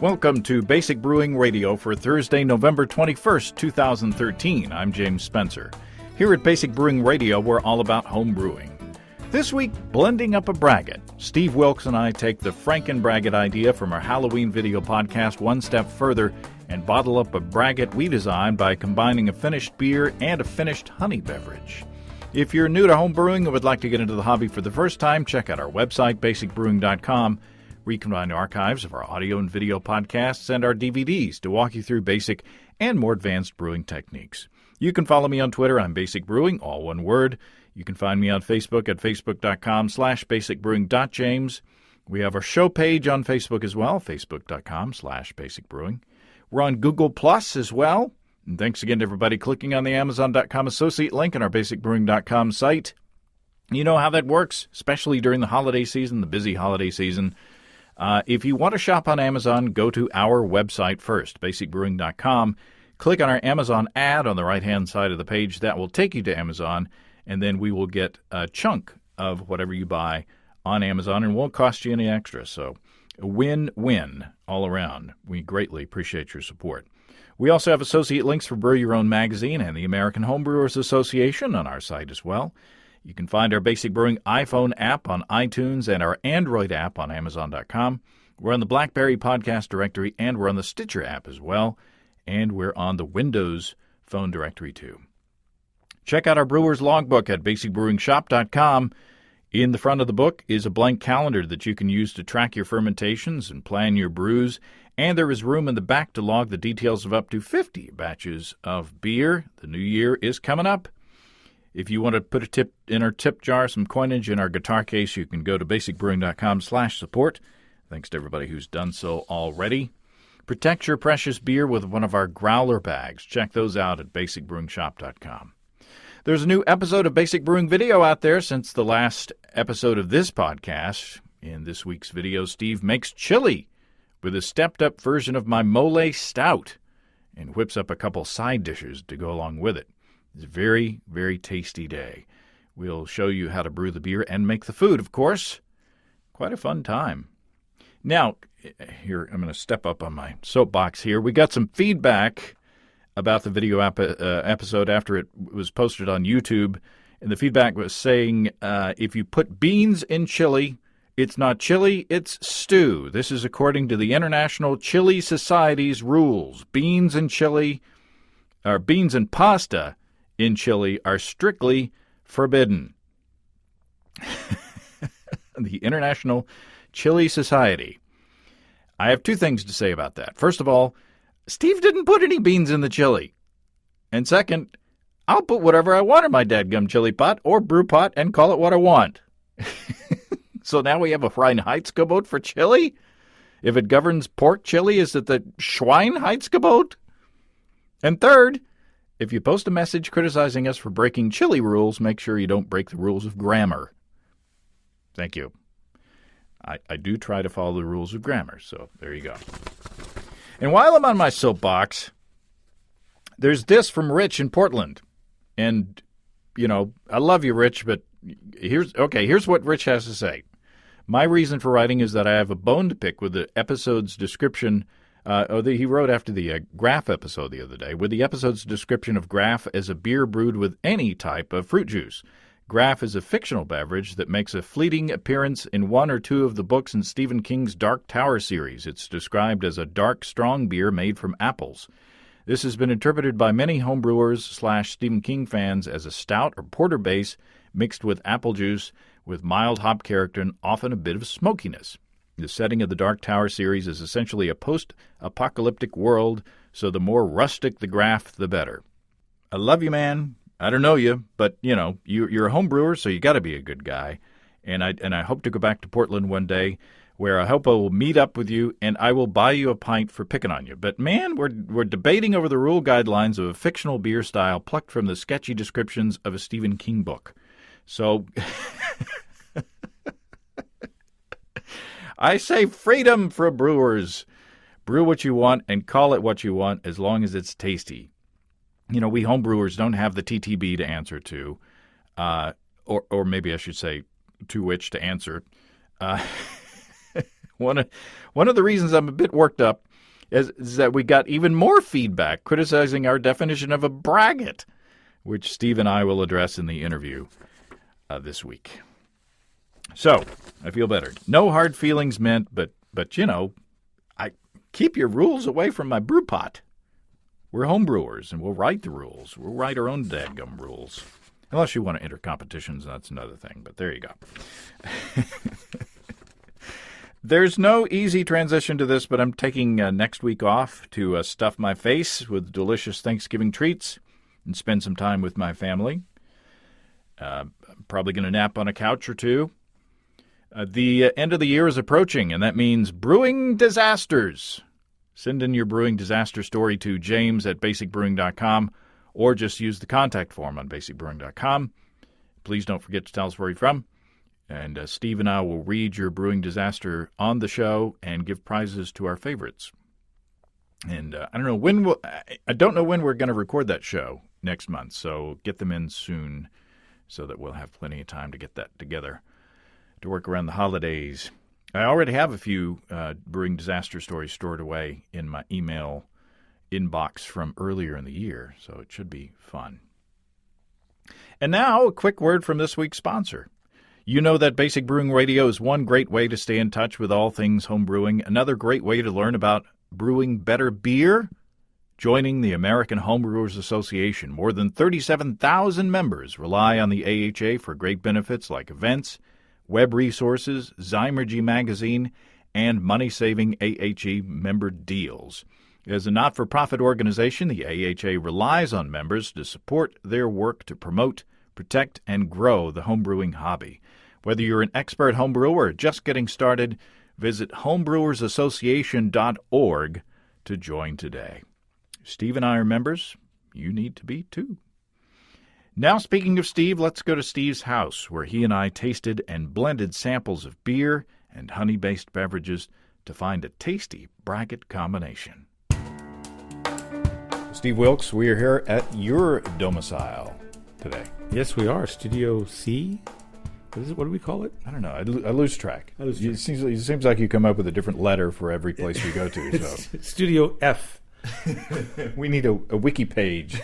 Welcome to Basic Brewing Radio for Thursday, November 21st, 2013. I'm James Spencer. Here at Basic Brewing Radio, we're all about home brewing. This week, blending up a braggot. Steve Wilkes and I take the Franken braggot idea from our Halloween video podcast one step further and bottle up a braggot we designed by combining a finished beer and a finished honey beverage. If you're new to home brewing and would like to get into the hobby for the first time, check out our website, basicbrewing.com, where you can find archives of our audio and video podcasts and our DVDs to walk you through basic and more advanced brewing techniques. You can follow me on Twitter. I'm Basic Brewing, all one word. You can find me on Facebook at facebook.com/basicbrewing.james. We have our show page on Facebook as well, facebook.com/basicbrewing. We're on Google Plus as well. And thanks again to everybody clicking on the Amazon.com associate link on our basicbrewing.com site. You know how that works, especially during the holiday season, the busy holiday season. If you want to shop on Amazon, go to our website first, basicbrewing.com. Click on our Amazon ad on the right-hand side of the page. That will take you to Amazon, and then we will get a chunk of whatever you buy on Amazon, and won't cost you any extra. So a win-win all around. We greatly appreciate your support. We also have associate links for Brew Your Own magazine and the American Homebrewers Association on our site as well. You can find our Basic Brewing iPhone app on iTunes and our Android app on Amazon.com. We're on the BlackBerry podcast directory, and we're on the Stitcher app as well. And we're on the Windows phone directory too. Check out our Brewer's Logbook at basicbrewingshop.com. In the front of the book is a blank calendar that you can use to track your fermentations and plan your brews. And there is room in the back to log the details of up to 50 batches of beer. The new year is coming up. If you want to put a tip in our tip jar, some coinage in our guitar case, you can go to basicbrewing.com/support. Thanks to everybody who's done so already. Protect your precious beer with one of our growler bags. Check those out at basicbrewingshop.com. There's a new episode of Basic Brewing Video out there since the last episode of this podcast. In this week's video, Steve makes chili with a stepped-up version of my mole stout and whips up a couple side dishes to go along with it. It's a very, very tasty day. We'll show you how to brew the beer and make the food, of course. Quite a fun time. Now, here, I'm going to step up on my soapbox here. We got some feedback about the video episode after it was posted on YouTube. And the feedback was saying, if you put beans in chili, it's not chili, it's stew. This is according to the International Chili Society's rules. Beans and pasta in chili are strictly forbidden. The International Chili Society. I have two things to say about that. First of all, Steve didn't put any beans in the chili. And second, I'll put whatever I want in my dadgum chili pot or brew pot and call it what I want. So now we have a Reinheitsgebot for chili? If it governs pork chili, is it the Schweinheitsgebot? And third, if you post a message criticizing us for breaking chili rules, make sure you don't break the rules of grammar. Thank you. I do try to follow the rules of grammar, so there you go. And while I'm on my soapbox, there's this from Rich in Portland. And, you know, I love you, Rich, but here's what Rich has to say. My reason for writing is that I have a bone to pick with the episode's description. He wrote after the Graf episode the other day, with the episode's description of Graf as a beer brewed with any type of fruit juice. Graf is a fictional beverage that makes a fleeting appearance in one or two of the books in Stephen King's Dark Tower series. It's described as a dark, strong beer made from apples. This has been interpreted by many homebrewers / Stephen King fans as a stout or porter base mixed with apple juice with mild hop character and often a bit of smokiness. The setting of the Dark Tower series is essentially a post-apocalyptic world, so the more rustic the Graf, the better. I love you, man. I don't know you, but, you know, you're a home brewer, so you got to be a good guy. And I hope to go back to Portland one day, where I hope I will meet up with you, and I will buy you a pint for picking on you. But, man, we're debating over the rule guidelines of a fictional beer style plucked from the sketchy descriptions of a Stephen King book. So I say freedom for brewers. Brew what you want and call it what you want as long as it's tasty. You know, we home brewers don't have the TTB to answer to, or maybe I should say to which to answer. One of the reasons I'm a bit worked up is that we got even more feedback criticizing our definition of a braggot, which Steve and I will address in the interview this week. So, I feel better. No hard feelings meant, but I keep your rules away from my brew pot. We're home brewers, and we'll write the rules. We'll write our own dadgum rules. Unless you want to enter competitions, that's another thing, but there you go. There's no easy transition to this, but I'm taking next week off to stuff my face with delicious Thanksgiving treats and spend some time with my family. I'm probably going to nap on a couch or two. The end of the year is approaching, and that means brewing disasters. Send in your brewing disaster story to james@basicbrewing.com or just use the contact form on basicbrewing.com. Please don't forget to tell us where you're from. And Steve and I will read your brewing disaster on the show and give prizes to our favorites. And I don't know when we're going to record that show next month, so get them in soon so that we'll have plenty of time to get that together to work around the holidays. I already have a few brewing disaster stories stored away in my email inbox from earlier in the year, so it should be fun. And now, a quick word from this week's sponsor. You know that Basic Brewing Radio is one great way to stay in touch with all things home brewing. Another great way to learn about brewing better beer? Joining the American Homebrewers Association. More than 37,000 members rely on the AHA for great benefits like events, web resources, Zymergy magazine, and money-saving AHA member deals. As a not-for-profit organization, the AHA relies on members to support their work to promote, protect, and grow the homebrewing hobby. Whether you're an expert homebrewer or just getting started, visit homebrewersassociation.org to join today. Steve and I are members. You need to be too. Now, speaking of Steve, let's go to Steve's house, where he and I tasted and blended samples of beer and honey-based beverages to find a tasty braggot combination. Steve Wilkes, we are here at your domicile today. Yes, we are. Studio C? What is it? What do we call it? I don't know. I lose track. It seems like you come up with a different letter for every place we go to. So. Studio F. We need a wiki page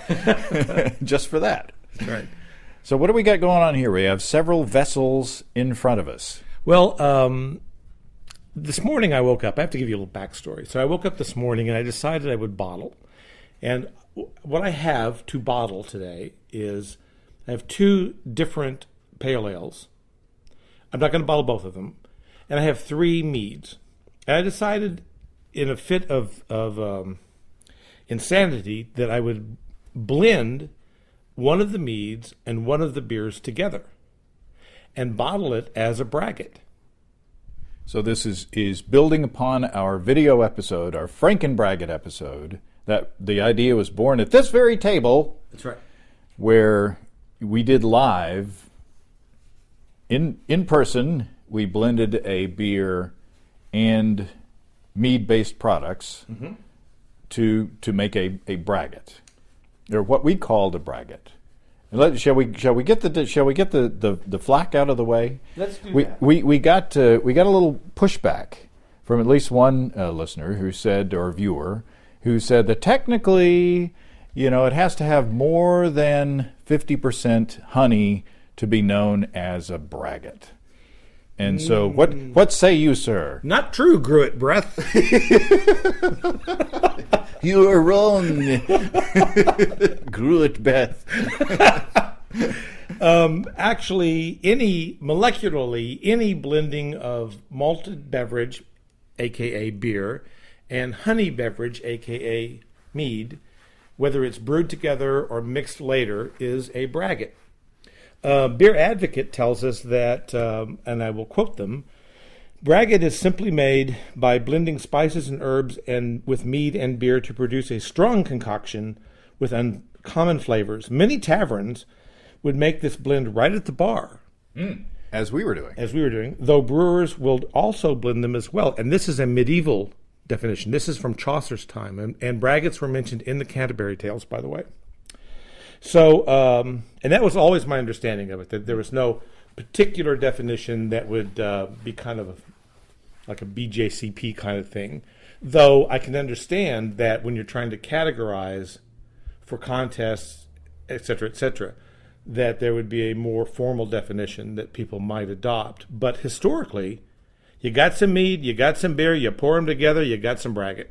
just for that. That's right. So what do we got going on here? We have several vessels in front of us. Well, this morning I woke up. I have to give you a little backstory. So I woke up this morning and I decided I would bottle. And what I have to bottle today is I have two different pale ales. I'm not going to bottle both of them. And I have three meads. And I decided in a fit of insanity that I would blend one of the meads and one of the beers together and bottle it as a braggot. So this is building upon our video episode, our Franken Braggot episode, that the idea was born at this very table. That's right. Where we did live in person. We blended a beer and mead-based products to make a braggot, or what we called a braggot. Shall we get the flack out of the way? Let's do that. We got a little pushback from at least one listener who said, or viewer, who said that technically, it has to have more than 50% honey to be known as a braggot. And so, what say you, sir? Not true, Gruit Breath. You are wrong, Gruit Breath. Actually, molecularly, any blending of malted beverage, a.k.a. beer, and honey beverage, a.k.a. mead, whether it's brewed together or mixed later, is a braggot. Beer Advocate tells us that, and I will quote them, braggot is simply made by blending spices and herbs and with mead and beer to produce a strong concoction with uncommon flavors. Many taverns would make this blend right at the bar. As we were doing. Though brewers will also blend them as well. And this is a medieval definition. This is from Chaucer's time. And braggots were mentioned in the Canterbury Tales, by the way. So, and that was always my understanding of it, that there was no particular definition that would be kind of like a BJCP kind of thing. Though I can understand that when you're trying to categorize for contests, et cetera, that there would be a more formal definition that people might adopt. But historically, you got some mead, you got some beer, you pour them together, you got some braggot.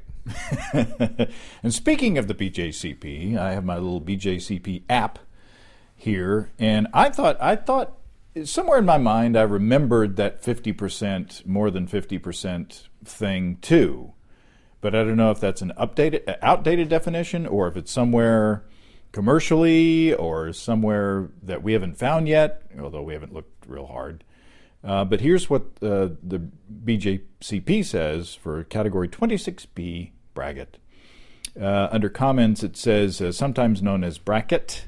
And speaking of the BJCP, I have my little BJCP app here, and I thought somewhere in my mind I remembered that 50%, more than 50% thing too. But I don't know if that's an outdated definition, or if it's somewhere commercially or somewhere that we haven't found yet, although we haven't looked real hard. But here's what the BJCP says for category 26B, braggot. Under comments, it says, sometimes known as braggot.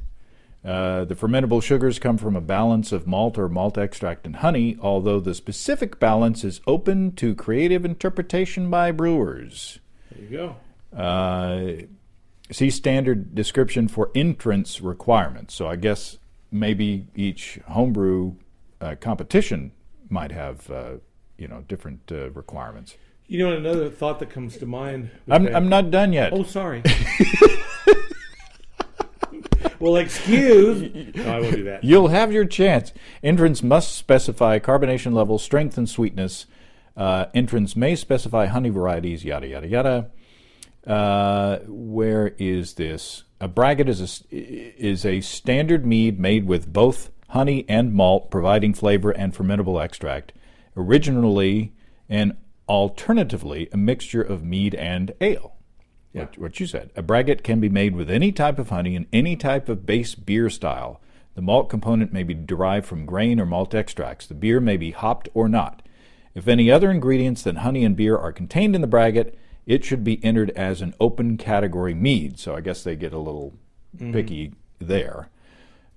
The fermentable sugars come from a balance of malt or malt extract and honey, although the specific balance is open to creative interpretation by brewers. There you go. See standard description for entrance requirements. So I guess maybe each homebrew competition might have different requirements. You know, another thought that comes to mind. I'm not done yet. Oh, sorry. Well, excuse. No, I won't do that. You'll have your chance. Entrance must specify carbonation level, strength, and sweetness. Entrance may specify honey varieties, yada, yada, yada. Where is this? A braggot is a standard mead made with both honey and malt, providing flavor and fermentable extract. Originally and alternatively, a mixture of mead and ale. Yeah. What you said. A braggot can be made with any type of honey and any type of base beer style. The malt component may be derived from grain or malt extracts. The beer may be hopped or not. If any other ingredients than honey and beer are contained in the braggot, it should be entered as an open category mead. So I guess they get a little picky there.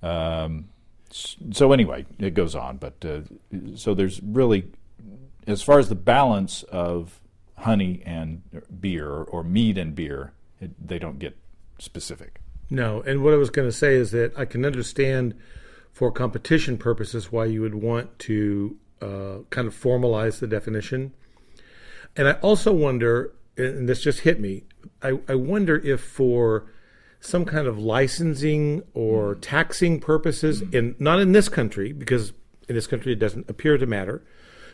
So anyway, it goes on. But so there's really, as far as the balance of honey and beer or mead and beer, they don't get specific. No, and what I was going to say is that I can understand for competition purposes why you would want to kind of formalize the definition. And I also wonder, and this just hit me, I wonder if for some kind of licensing or taxing purposes, not in this country, because in this country it doesn't appear to matter,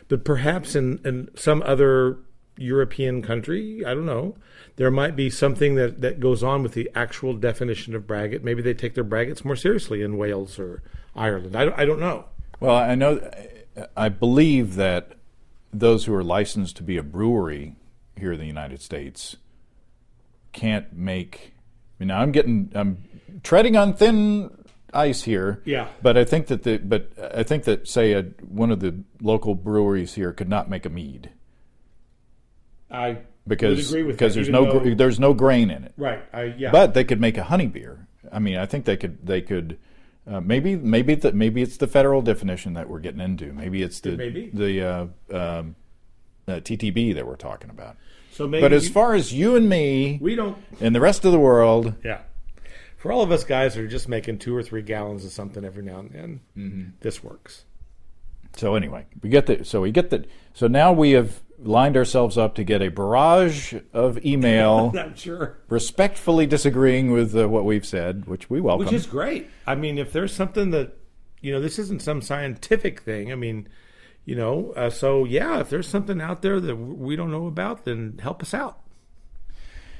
but perhaps in some other European country, I don't know, there might be something that goes on with the actual definition of braggot. Maybe they take their braggots more seriously in Wales or Ireland. I don't know. Well, I believe that those who are licensed to be a brewery here in the United States can't make. I'm treading on thin ice here. Yeah. But I think that say one of the local breweries here could not make a mead. I because would agree with because that, there's no grain in it. Right. Yeah. But they could make a honey beer. I think they could. Maybe it's the federal definition that we're getting into. Maybe it's the TTB that we're talking about. So maybe but as far as you and me, we don't, and the rest of the world, yeah. For all of us guys who are just making 2 or 3 gallons of something every now and then, this works. So anyway, So now we have lined ourselves up to get a barrage of email. I'm sure. Respectfully disagreeing with what we've said, which we welcome. Which is great. I mean, if there's something that, this isn't some scientific thing. I mean, so yeah, if there's something out there that we don't know about, then help us out.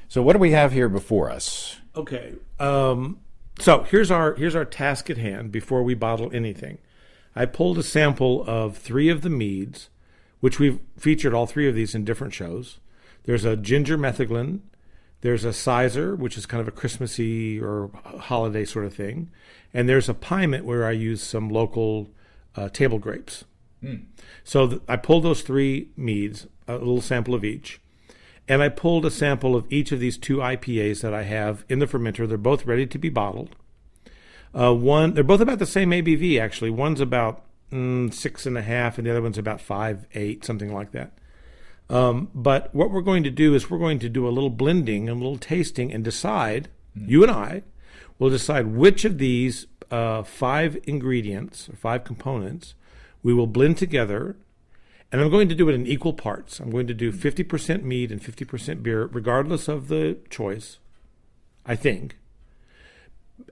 So what do we have here before us? Okay. So here's our task at hand before we bottle anything. I pulled a sample of 3 of the meads, which we've featured all 3 of these in different shows. There's a ginger metheglin. There's a sizer, which is kind of a Christmassy or holiday sort of thing. And there's a piment where I use some local table grapes. So I pulled those 3 meads, a little sample of each. And I pulled a sample of each of these 2 IPAs that I have in the fermenter. They're both ready to be bottled. They're both about the same ABV, actually. One's about 6.5, and the other one's about 5.8, something like that. But what we're going to do is we're going to do a little blending, a little tasting, and decide, you and I will decide which of these 5 ingredients, or 5 components, we will blend together And I'm going to do it in equal parts. I'm going to do 50% mead and 50% beer, regardless of the choice, I think.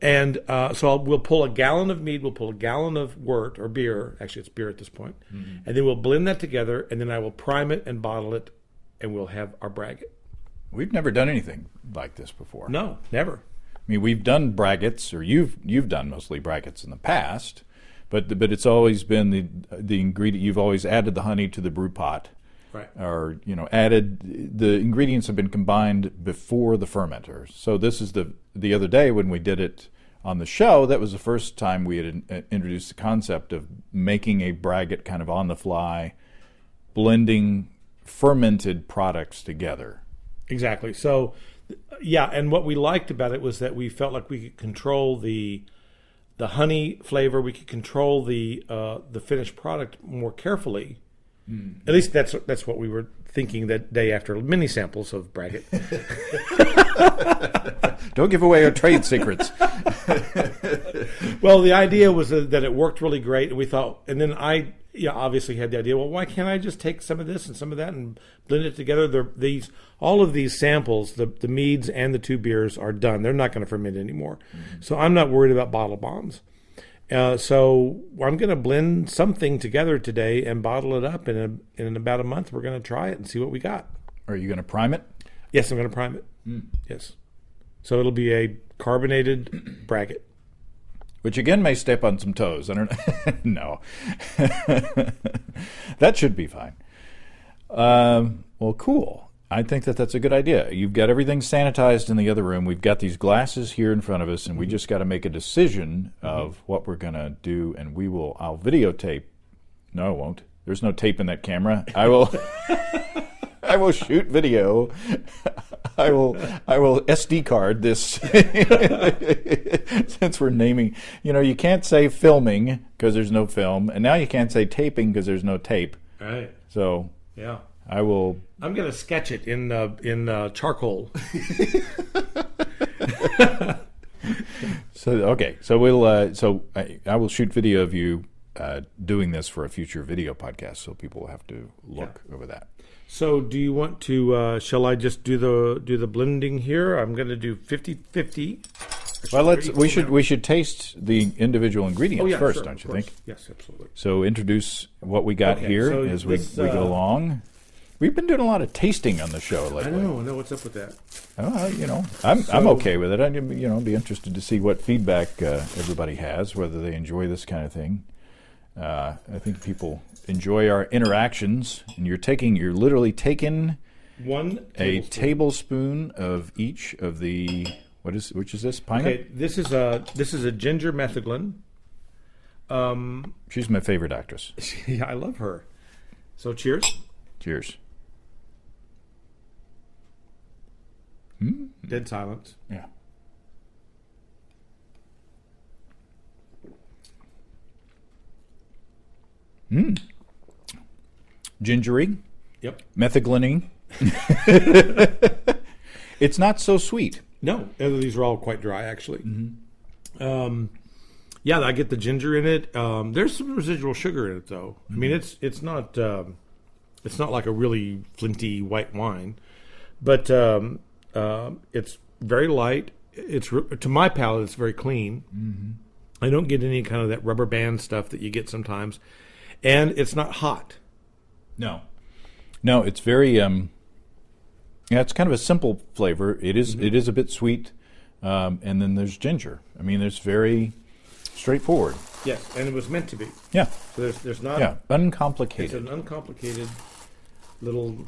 And so we'll pull a gallon of mead, we'll pull a gallon of wort or beer. Actually, it's beer at this point. Mm-hmm. And then we'll blend that together, and then I will prime it and bottle it, and we'll have our braggot. We've never done anything like this before. No, never. I mean, we've done braggots, or you've done mostly braggots in the past, but it's always been the ingredient. You've always added the honey to the brew pot, right? Or added the ingredients have been combined before the fermenter. So this is the other day when we did it on the show. That was the first time we had introduced the concept of making a braggot kind of on the fly, blending fermented products together. Exactly. So, yeah, and what we liked about it was that we felt like we could control the honey flavor. We could control the finished product more carefully. Mm. At least that's what we were thinking that day after many samples of braggot. Don't give away our trade secrets. Well, the idea was that it worked really great, and we thought, and then I obviously had the idea, well, why can't I just take some of this and some of that and blend it together? All of these samples, the meads and the 2 beers are done. They're not going to ferment anymore. Mm-hmm. So I'm not worried about bottle bonds. So I'm going to blend something together today and bottle it up. In about a month, we're going to try it and see what we got. Are you going to prime it? Yes, I'm going to prime it. Mm. Yes. So it'll be a carbonated braggot. Which again may step on some toes. I don't know. No. That should be fine. Well, cool. I think that's a good idea. You've got everything sanitized in the other room. We've got these glasses here in front of us, and we just got to make a decision of what we're going to do, and I'll videotape. No, I won't. There's no tape in that camera. I will I will shoot video. I will SD card this. Since we're naming, you can't say filming because there's no film, and now you can't say taping because there's no tape. Right. So yeah, I'm going to sketch it in charcoal. I will shoot video of you doing this for a future video podcast, so people will have to look over that. So do you want to, shall I just do the blending here? I'm going to do 50-50. Well, we should taste the individual ingredients first, sure, don't you think? Yes, absolutely. So introduce what we got here as we go along. We've been doing a lot of tasting on the show lately. I know what's up with that. I'm okay with it. I'd be interested to see what feedback everybody has, whether they enjoy this kind of thing. I think people enjoy our interactions, and you're literally taking a tablespoon of each of the which is this? Pine? Okay, this is a ginger metheglin. She's my favorite actress. Yeah, I love her. So cheers. Cheers. Dead silence. Yeah. Gingery. Yep. Metheglin. It's not so sweet. No, these are all quite dry, actually. Mm-hmm. I get the ginger in it. There's some residual sugar in it, though. Mm-hmm. I mean, it's not like a really flinty white wine, but it's very light. It's to my palate, it's very clean. Mm-hmm. I don't get any kind of that rubber band stuff that you get sometimes, and it's not hot. No, it's very. It's kind of a simple flavor. It is. Mm-hmm. It is a bit sweet, and then there's ginger. I mean, it's very straightforward. Yes, and it was meant to be. Yeah. So there's not. Yeah, uncomplicated. It's an uncomplicated little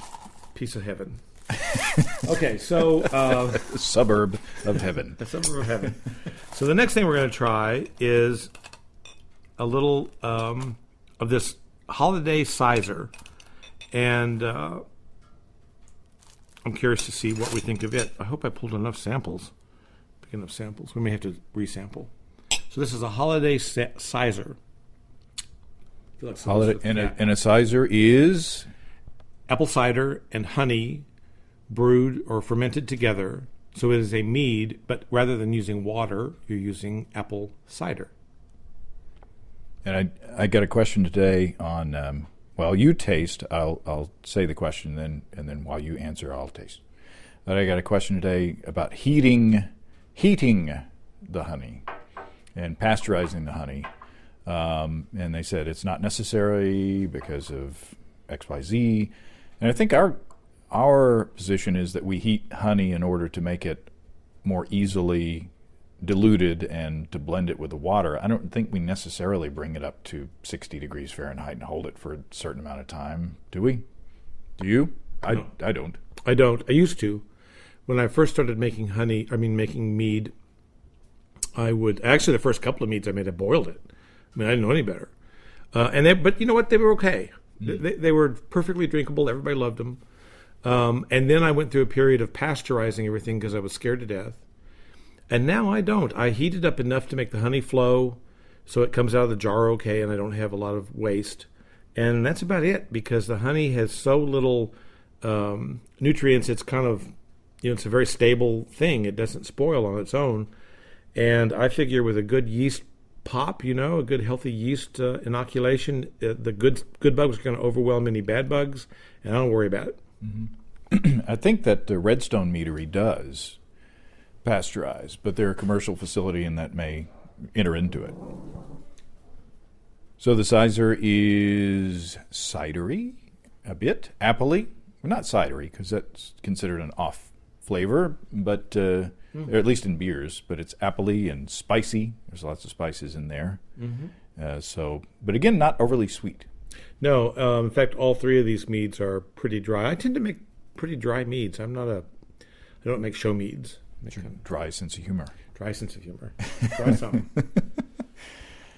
piece of heaven. Okay, so suburb of heaven. A suburb of heaven. So the next thing we're going to try is a little of this holiday sizer, and I'm curious to see what we think of it. I hope I pulled enough samples. Big enough samples. We may have to resample. So this is a holiday sizer. I feel like holiday, and a sizer is apple cider and honey brewed or fermented together. So it is a mead, but rather than using water, you're using apple cider. And I got a question today on while you taste, I'll say the question, and then while you answer, I'll taste. But I got a question today about heating the honey and pasteurizing the honey. And they said it's not necessary because of XYZ. And I think our position is that we heat honey in order to make it more easily diluted and to blend it with the water. I don't think we necessarily bring it up to 60 degrees Fahrenheit and hold it for a certain amount of time. Do we? Do you? I don't. I don't. I used to. When I first started making making mead, the first couple of meads I made, I boiled it. I didn't know any better. But you know what? They were okay. They were perfectly drinkable. Everybody loved them. And then I went through a period of pasteurizing everything because I was scared to death. And now I don't. I heat it up enough to make the honey flow so it comes out of the jar okay and I don't have a lot of waste. And that's about it because the honey has so little nutrients. It's kind of, it's a very stable thing. It doesn't spoil on its own. And I figure with a good yeast pop, a good healthy yeast inoculation, the good bugs are going to overwhelm any bad bugs, and I don't worry about it. Mm-hmm. I think that the Redstone Meadery does pasteurize, but they're a commercial facility and that may enter into it. So the sizer is cidery, a bit, appley. Well, not cidery because that's considered an off flavor, but or at least in beers, but it's appley and spicy. There's lots of spices in there. Mm-hmm. But again, not overly sweet. No, in fact, all three of these meads are pretty dry. I tend to make pretty dry meads. I don't make show meads. Dry sense of humor. Dry sense of humor. Try something.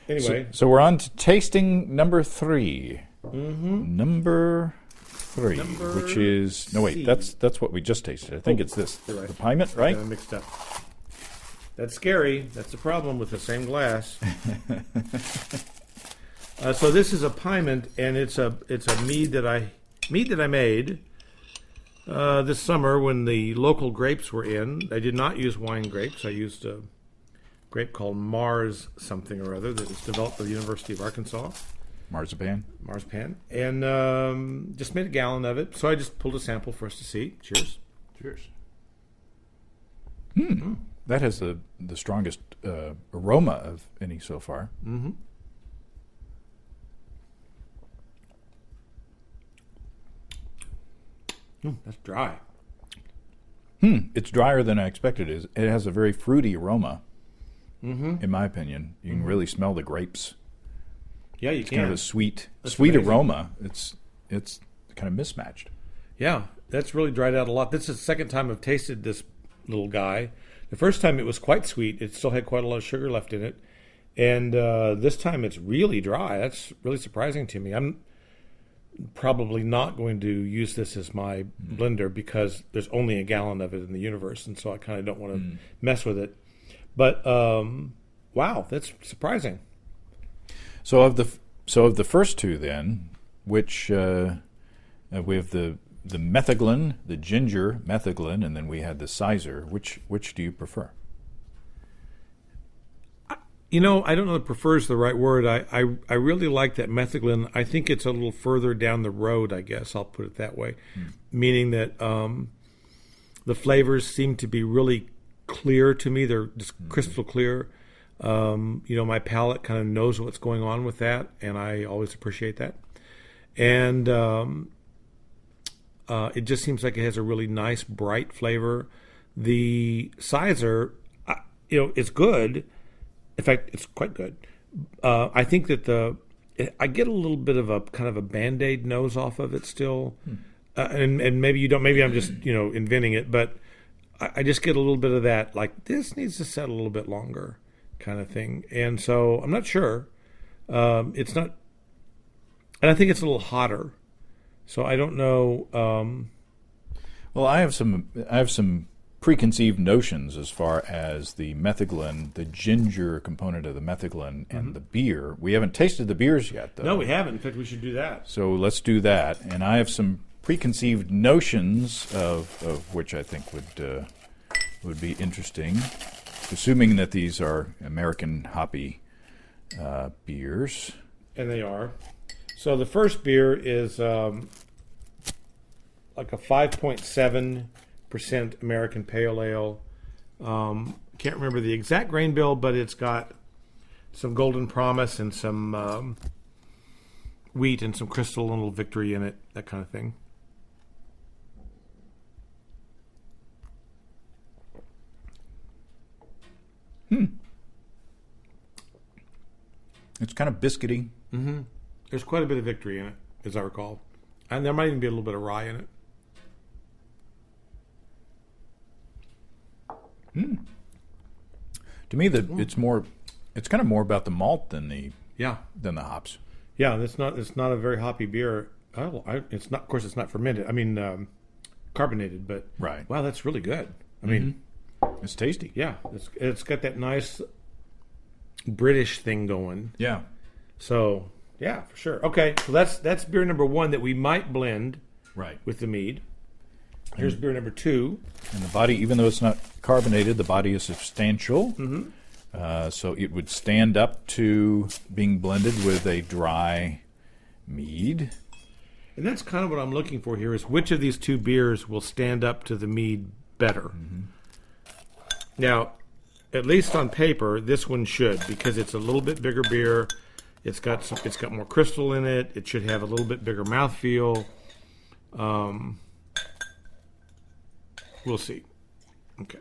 Anyway. So we're on to tasting number 3. Mm-hmm. Number 3, which is... No, wait, that's what we just tasted. I think it's this. Right. The Piment, right? I mixed up. That's scary. That's the problem with the same glass. So this is a Piment, and it's a mead that I made this summer when the local grapes were in. I did not use wine grapes. I used a grape called Mars something or other that was developed by the University of Arkansas. Marzipan. And just made a gallon of it. So I just pulled a sample for us to see. Cheers. Cheers. That has the strongest aroma of any so far. Mm-hmm. That's dry. It's drier than I expected. It has a very fruity aroma, in my opinion. You can really smell the grapes. Yeah, you it's can. Kind of a sweet amazing. Aroma. It's kind of mismatched. Yeah, that's really dried out a lot. This is the second time I've tasted this little guy. The first time it was quite sweet. It still had quite a lot of sugar left in it. And this time it's really dry. That's really surprising to me. I'm probably not going to use this as my blender because there's only a gallon of it in the universe, and so I kind of don't want to mess with it. But wow, that's surprising. So of the first two, then, which we have the metheglin, the ginger metheglin, and then we had the sizer. Which do you prefer? I don't know if prefer is the right word. I really like that metheglin. I think it's a little further down the road, I guess. I'll put it that way. Meaning that the flavors seem to be really clear to me. They're just crystal clear. My palate kind of knows what's going on with that, and I always appreciate that. And it just seems like it has a really nice, bright flavor. The sizer, it's good. In fact, it's quite good. I think that I get a little bit of a kind of a Band-Aid nose off of it still. And maybe you don't, maybe I'm just, inventing it, but I just get a little bit of that, like this needs to set a little bit longer kind of thing. And so I'm not sure. It's not, and I think it's a little hotter. So I don't know. Well, I have some preconceived notions as far as the metheglin, the ginger component of the metheglin, and the beer. We haven't tasted the beers yet, though. No, we haven't. In fact, we should do that. So let's do that. And I have some preconceived notions of which I think would be interesting, assuming that these are American hoppy beers. And they are. So the first beer is like a 5.7% American Pale Ale. Can't remember the exact grain bill, but it's got some Golden Promise and some wheat and some Crystal and a little Victory in it, that kind of thing. It's kind of biscuity. Mm-hmm. There's quite a bit of Victory in it, as I recall. And there might even be a little bit of rye in it. To me, it's kind of more about the malt than the hops. Yeah, it's not a very hoppy beer. It's not. Of course, it's not fermented. I mean, carbonated. But right. Wow, that's really good. I mean, it's tasty. Yeah, it's got that nice British thing going. Yeah. So yeah, for sure. Okay, so that's beer number one that we might blend with the mead. Here's beer number two. And the body, even though it's not carbonated, the body is substantial. So it would stand up to being blended with a dry mead. And that's kind of what I'm looking for here, is which of these two beers will stand up to the mead better. Now, at least on paper, this one should, because it's a little bit bigger beer. It's got more crystal in it. It should have a little bit bigger mouthfeel. We'll see. Okay.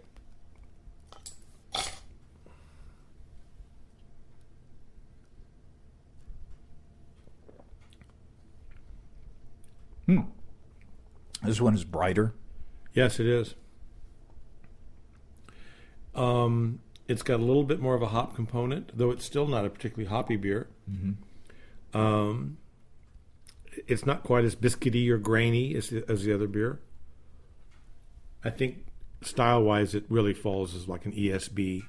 This one is brighter. Yes, it is. It's got a little bit more of a hop component, though it's still not a particularly hoppy beer. It's not quite as biscuity or grainy as the other beer. I think style-wise, it really falls as like an ESB.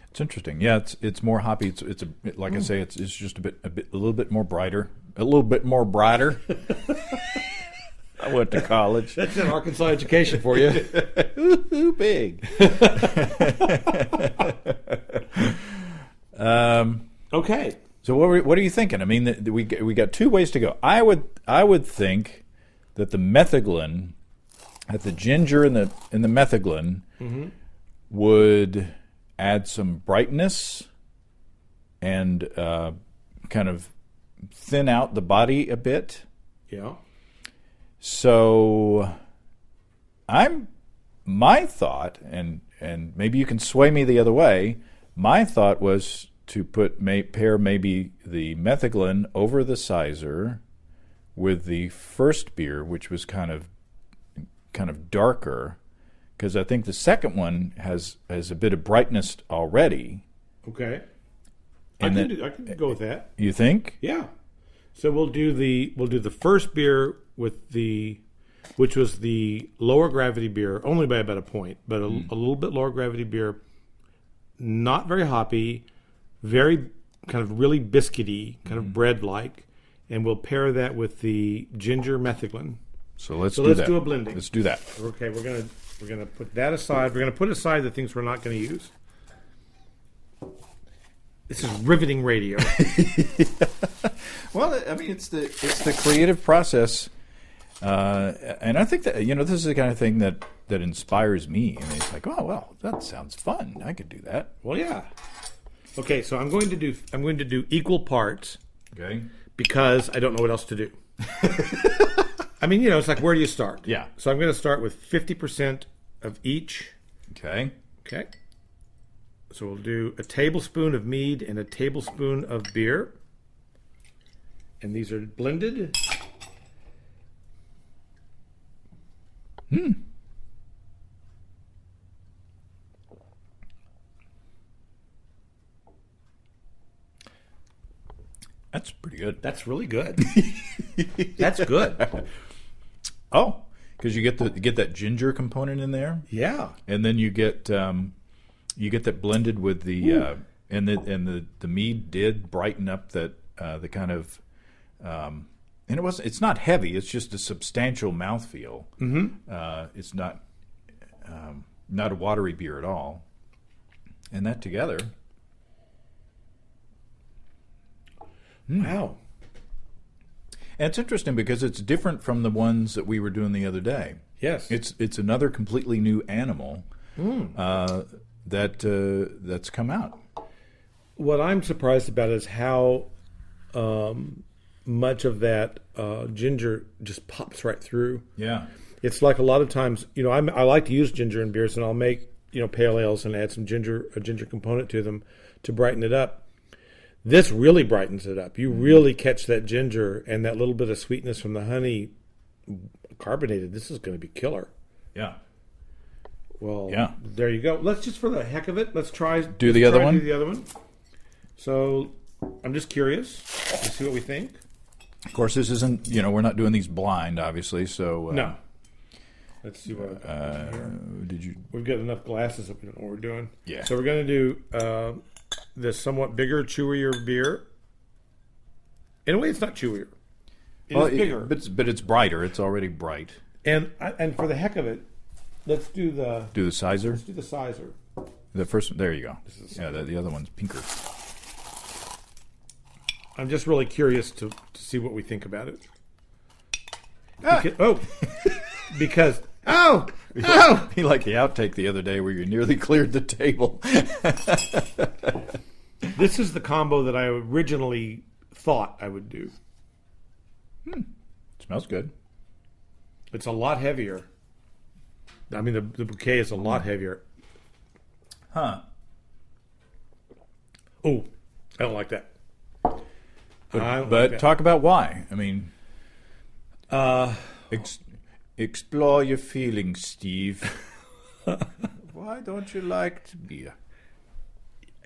It's interesting. Yeah, it's more hoppy. I say, it's just a little bit more brighter. A little bit more brighter. I went to college. That's an Arkansas education for you. Ooh, big. Okay. So what are you thinking? I mean, we got two ways to go. I would think that the metheglin, that the ginger in the metheglin would add some brightness and kind of thin out the body a bit. Yeah. So my thought, and maybe you can sway me the other way, my thought was to pair maybe the metheglin over the sizer with the first beer, which was kind of darker, because I think the second one has a bit of brightness already. Okay. I can go with that. You think? Yeah. So we'll do the first beer with which was the lower gravity beer, only by about a point, but a little bit lower gravity beer, not very hoppy, very kind of really biscuity, kind of bread-like, and we'll pair that with the ginger metheglin. So let's do a blending. Let's do that. Okay, we're gonna put that aside. We're gonna put aside the things we're not going to use. This is riveting radio. Well, I mean, it's the creative process, and I think that this is the kind of thing that inspires me. I mean, it's like, oh well, that sounds fun. I could do that. Well, yeah. Okay, so I'm going to do equal parts. Okay. Because I don't know what else to do. I mean, it's like, where do you start? Yeah. So I'm going to start with 50% of each. Okay. Okay. So we'll do a tablespoon of mead and a tablespoon of beer. And these are blended. That's pretty good. That really good. That's good. Oh, because you get that ginger component in there. Yeah. And then you get that blended with the and the mead did brighten up that the kind of and it's not heavy. It's just a substantial mouthfeel. It's not a watery beer at all. And that together. Wow. And it's interesting because it's different from the ones that we were doing the other day. Yes. It's another completely new animal that's come out. What I'm surprised about is how much of that ginger just pops right through. Yeah. It's like a lot of times, I like to use ginger in beers, and I'll make, pale ales and add some a ginger component to them to brighten it up. This really brightens it up. You really catch that ginger and that little bit of sweetness from the honey carbonated. This is going to be killer. Yeah. Well, there you go. Let's just, for the heck of it, let's try do the other one. So I'm just curious to see what we think. Of course, this isn't, we're not doing these blind, obviously, so... no. Let's see what We've got enough glasses that we don't know what we're doing. Yeah. So we're going to do this somewhat bigger, chewier beer. In a way, it's not chewier. It's bigger. But it's brighter. It's already bright. And for the heck of it, let's do the... Do the sizer? Let's do the sizer. The first one, there you go. The other one's pinker. I'm just really curious to see what we think about it. Because... Oh! Be like the outtake the other day where you nearly cleared the table. This is the combo that I originally thought I would do. Smells good. It's a lot heavier. I mean, the bouquet is a lot heavier. Huh. Oh, I don't like that. But talk about why. I mean, explore your feelings, Steve. Why don't you like beer?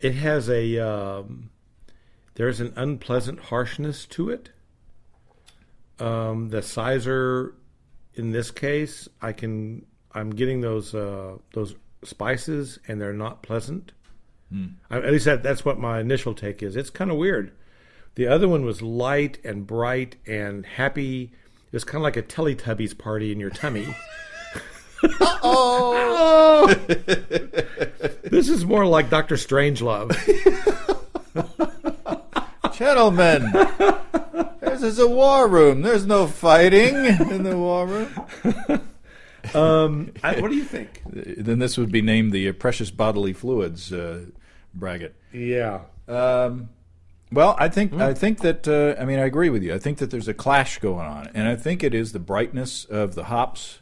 It has there's an unpleasant harshness to it. The sizer, in this case, I'm getting those spices, and they're not pleasant. At least that's what my initial take is. It's kind of weird. The other one was light and bright and happy. It was kind of like a Teletubbies party in your tummy. Uh-oh! This is more like Dr. Strangelove. Gentlemen, this is a war room. There's no fighting in the war room. What do you think? Then this would be named the Precious Bodily Fluids Braggot. Yeah. Well, I think that I agree with you. I think that there's a clash going on, and I think it is the brightness of the hops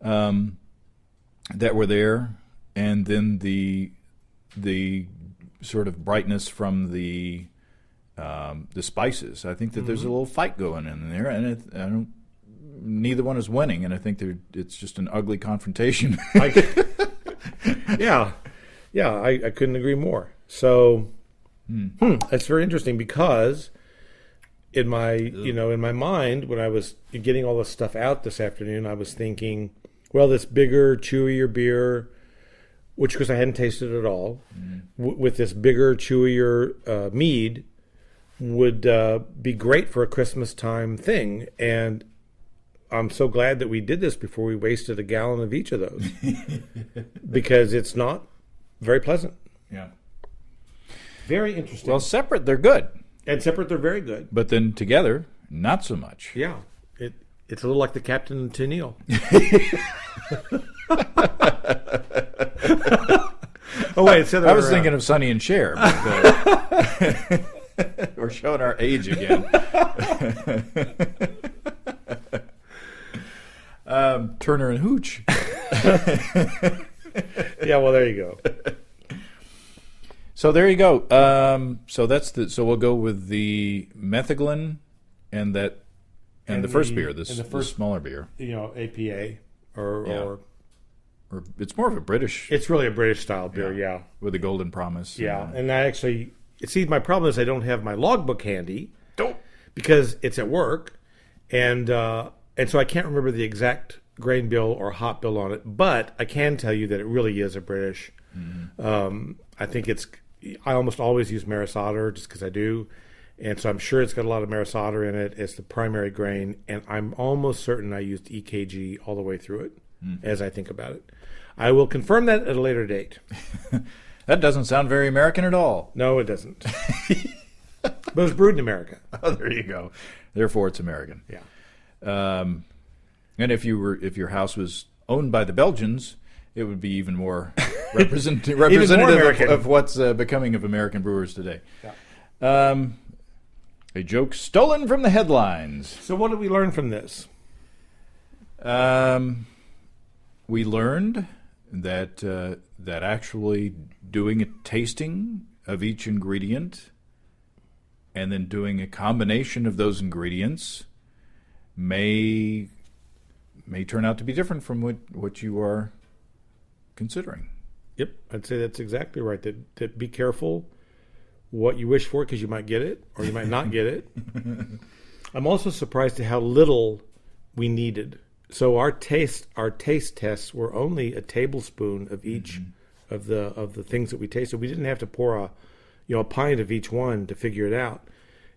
that were there, and then the sort of brightness from the spices. I think that there's a little fight going in there, and neither one is winning, and I think it's just an ugly confrontation. Yeah, I couldn't agree more. So. That's very interesting because in my mind, when I was getting all this stuff out this afternoon, I was thinking, well, this bigger, chewier beer, which because I hadn't tasted it at all, with this bigger, chewier mead would be great for a Christmas time thing. And I'm so glad that we did this before we wasted a gallon of each of those because it's not very pleasant. Yeah. Very interesting. Well, separate, they're good. And separate, they're very good. But then together, not so much. Yeah. It's a little like the Captain and Tennille. Oh, wait. I was thinking of Sonny and Cher. But, we're showing our age again. Turner and Hooch. Yeah, well, there you go. So there you go. So we'll go with the Metheglin and the first beer, the smaller beer. APA or it's more of a British. It's really a British style beer, yeah. With the Golden Promise. Yeah, and I actually my problem is I don't have my logbook handy. Because it's at work, and so I can't remember the exact grain bill or hop bill on it. But I can tell you that it really is a British. I think I almost always use Maris Otter just because I do. And so I'm sure it's got a lot of Maris Otter in it. It's the primary grain. And I'm almost certain I used EKG all the way through it as I think about it. I will confirm that at a later date. That doesn't sound very American at all. No, it doesn't. But it was brewed in America. Oh, there you go. Therefore, it's American. Yeah. And if your house was owned by the Belgians, it would be even more representative of what's becoming of American brewers today. Yeah. A joke stolen from the headlines. So what did we learn from this? We learned that actually doing a tasting of each ingredient and then doing a combination of those ingredients may turn out to be different from what you are considering. Yep, I'd say that's exactly right. That be careful what you wish for, because you might get it or you might not get it. I'm also surprised at how little we needed. So our taste tests were only a tablespoon of each of the things that we tasted. We didn't have to pour a pint of each one to figure it out.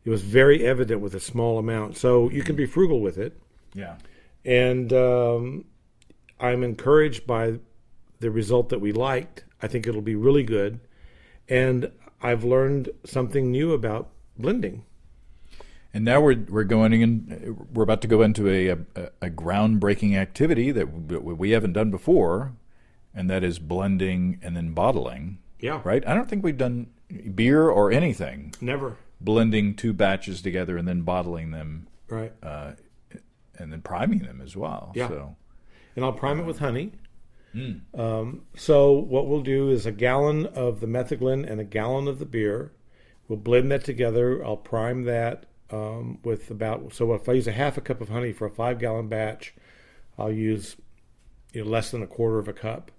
It was very evident with a small amount. So you can be frugal with it. Yeah. And I'm encouraged by the result that we liked. I think it'll be really good. And I've learned something new about blending. And now we're about to go into a groundbreaking activity that we haven't done before, and that is blending and then bottling. Yeah. Right? I don't think we've done beer or anything. Never. Blending two batches together and then bottling them. Right. And then priming them as well. Yeah. So. And I'll prime it with honey. So what we'll do is a gallon of the metheglin and a gallon of the beer. We'll blend that together. I'll prime that with so if I use a half a cup of honey for a 5-gallon batch, I'll use less than a quarter of a cup,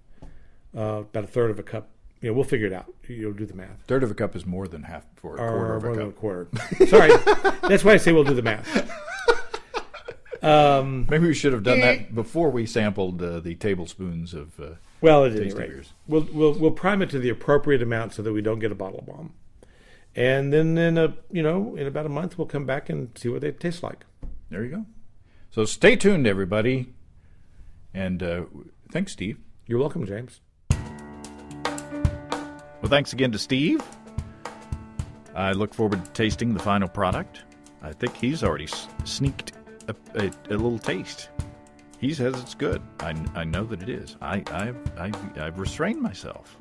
about a third of a cup. We'll figure it out. You'll do the math. Third of a cup is more than half for a quarter of a cup. More than a quarter. Sorry, that's why I say we'll do the math. Maybe we should have done that before we sampled the tablespoons of at any rate, beers. We'll prime it to the appropriate amount so that we don't get a bottle bomb. And then in about a month we'll come back and see what they taste like. There you go. So stay tuned, everybody. And thanks, Steve. You're welcome, James. Well, thanks again to Steve. I look forward to tasting the final product. I think he's already sneaked a little taste. He says it's good. I know that it is. I've restrained myself.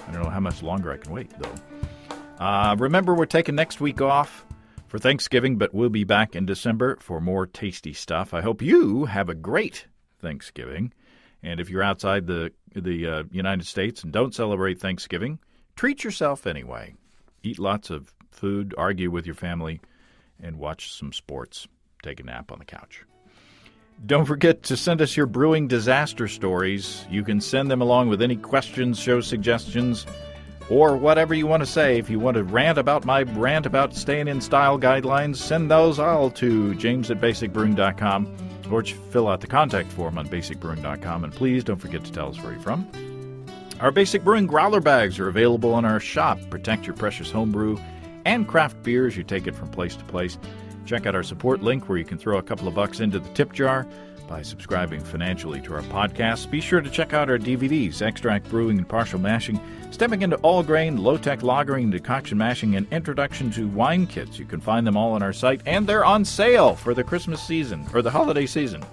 I don't know how much longer I can wait, though. Remember, we're taking next week off for Thanksgiving, but we'll be back in December for more tasty stuff. I hope you have a great Thanksgiving. And if you're outside the United States and don't celebrate Thanksgiving, treat yourself anyway. Eat lots of food, argue with your family, and watch some sports. Take a nap on the couch. Don't forget to send us your brewing disaster stories. You can send them along with any questions, show suggestions, or whatever you want to say. If you want to rant about my rant about staying in style guidelines, send those all to james@basicbrewing.com, or fill out the contact form on basicbrewing.com. And please don't forget to tell us where you're from. Our Basic Brewing growler bags are available in our shop. Protect your precious homebrew and craft beer as you take it from place to place. Check out our support link where you can throw a couple of bucks into the tip jar by subscribing financially to our podcast. Be sure to check out our DVDs, Extract Brewing and Partial Mashing, Stepping into All Grain, Low-Tech Lagering, Decoction Mashing, and Introduction to Wine Kits. You can find them all on our site, and they're on sale for the Christmas season, or the holiday season.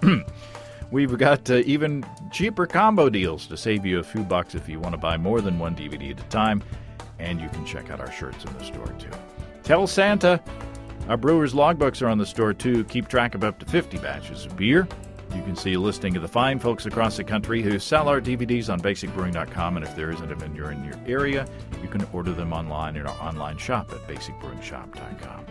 We've got even cheaper combo deals to save you a few bucks if you want to buy more than one DVD at a time, and you can check out our shirts in the store, too. Tell Santa! Our brewers' logbooks are on the store, too. Keep track of up to 50 batches of beer. You can see a listing of the fine folks across the country who sell our DVDs on basicbrewing.com, and if there isn't a vendor in your area, you can order them online in our online shop at basicbrewingshop.com.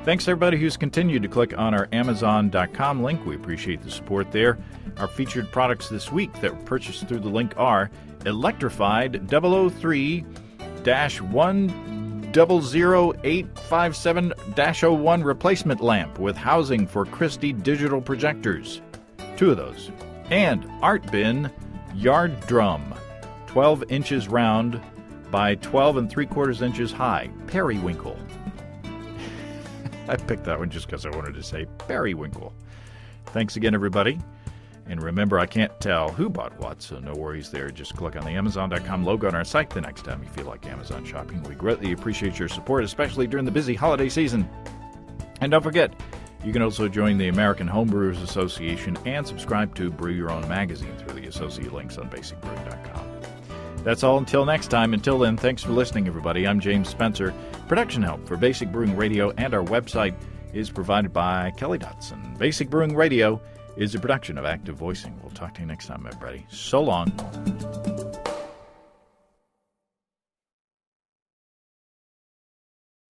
Thanks to everybody who's continued to click on our Amazon.com link. We appreciate the support there. Our featured products this week that were purchased through the link are Electrified 003-1000857-01 replacement lamp with housing for Christie digital projectors. 2 of those. And Art Bin Yard Drum, 12 inches round by 12 3/4 inches high. Periwinkle. I picked that one just because I wanted to say periwinkle. Thanks again, everybody. And remember, I can't tell who bought what, so no worries there. Just click on the Amazon.com logo on our site the next time you feel like Amazon shopping. We greatly appreciate your support, especially during the busy holiday season. And don't forget, you can also join the American Homebrewers Association and subscribe to Brew Your Own magazine through the associate links on basicbrewing.com. That's all until next time. Until then, thanks for listening, everybody. I'm James Spencer. Production help for Basic Brewing Radio and our website is provided by Kelly Dotson. Basic Brewing Radio is a production of Active Voicing. We'll talk to you next time, everybody. So long.